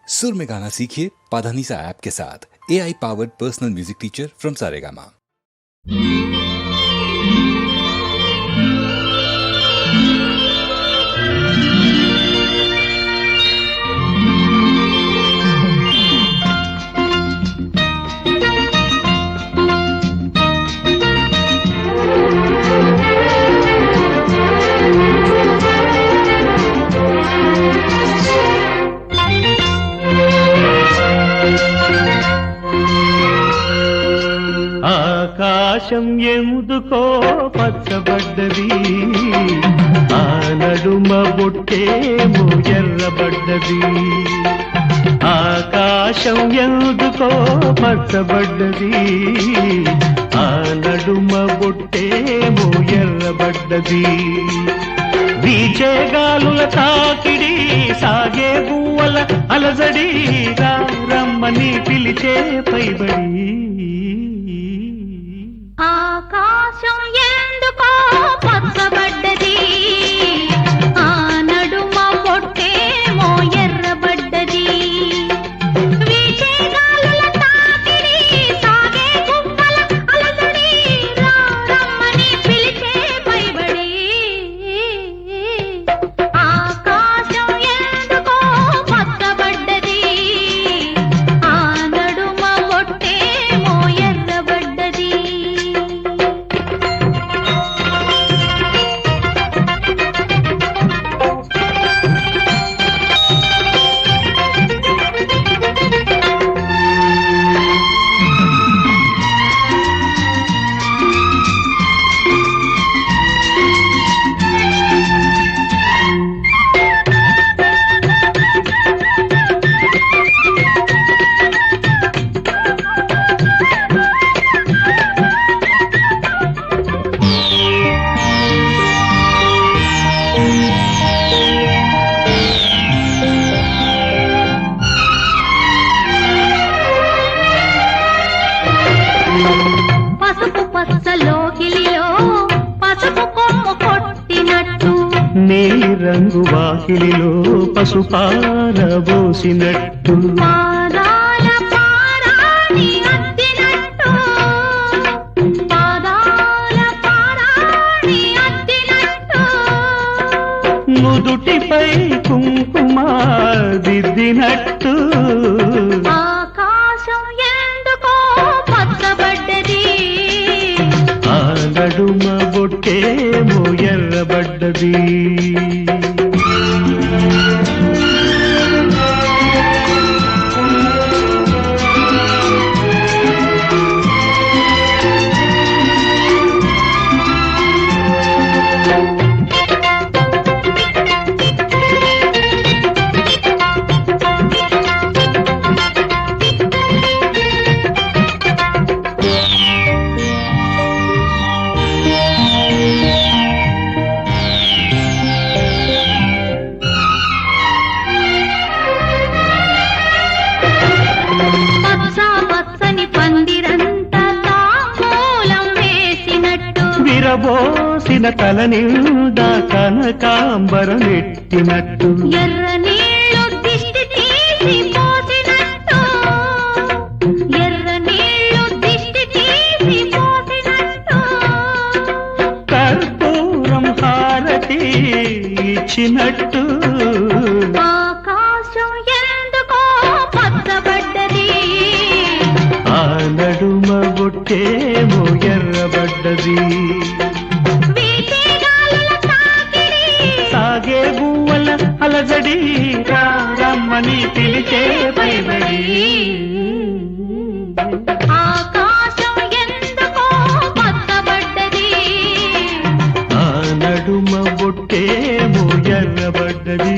सुर में गाना सीखिए पाधानीसा ऐप के साथ। AI powered personal music teacher from Saregama. ఆకాశం ఎందుకో పచ్చబడ్డది, ఆ నడుమ బొట్టేమో ఎర్రబడ్డది. ఆకాశం ఎందుకో పచ్చబడ్డది, ఆ నడుమ బొట్టేమో ఎర్రబడ్డది. వీచే గాలుల తాకిడి, సాగే గువ్వల అలజడి, రమ్మని పిలిచే పైబడి. ఆకాశం ఎందుకో పచ్చబడ్డది, ఆ నడుమ బొట్టేమో ఎర్రబడ్డది. వీచే గాలుల తాకిడి, సాగే గువ్వల అలజడి, రమ్మని పిలిచే పైబడి. ఆకాశం ఎందుకో పచ్చబడ్డది, ఆ నడుమ బొట్టేమో ఎర్రబడ్డది. పసుపు పచ్చలోకిలిలో పసుపు కొమ్ము కొట్టినట్టు, నీలి రంగు వాకిలిలో పసుపారబోసినట్టు, పాదాల పారాణి అద్దినట్టు, పాదాల పారాణి అద్దినట్టు. నుదుటిపై కుంకుమ దిద్దినట్టు. ఆకాశం ఎందుకో పచ్చబడ్డది, ఆ నడుమ బొట్టేమో ఎర్రబడ్డది. పచ్చ పచ్చని పందిరంతా తాంబూలం వేసినట్టు, విరబోసిన తల నిండా కనకాంబరమెట్టినట్టు. ఎర్ర నీళ్ళు దిష్టి తీసి పోసినట్టు, ఎర్ర నీళ్ళు దిష్టి తీసి పోసినట్టు. కర్పూరం హారతి ఇచ్చినట్టు. ఆకాశం ఎందుకో పచ్చబడ్డది, ఆ నడుమ బొట్టేమో ఎర్రబడ్డది. వీచే గాలుల తాకిడి, సాగే గువ్వల అలజడి, రమ్మని పిలిచే పైబడి. ఆకాశం ఎందుకో పచ్చబడ్డది, ఆ నడుమ బొట్టేమో ఎర్రబడ్డది.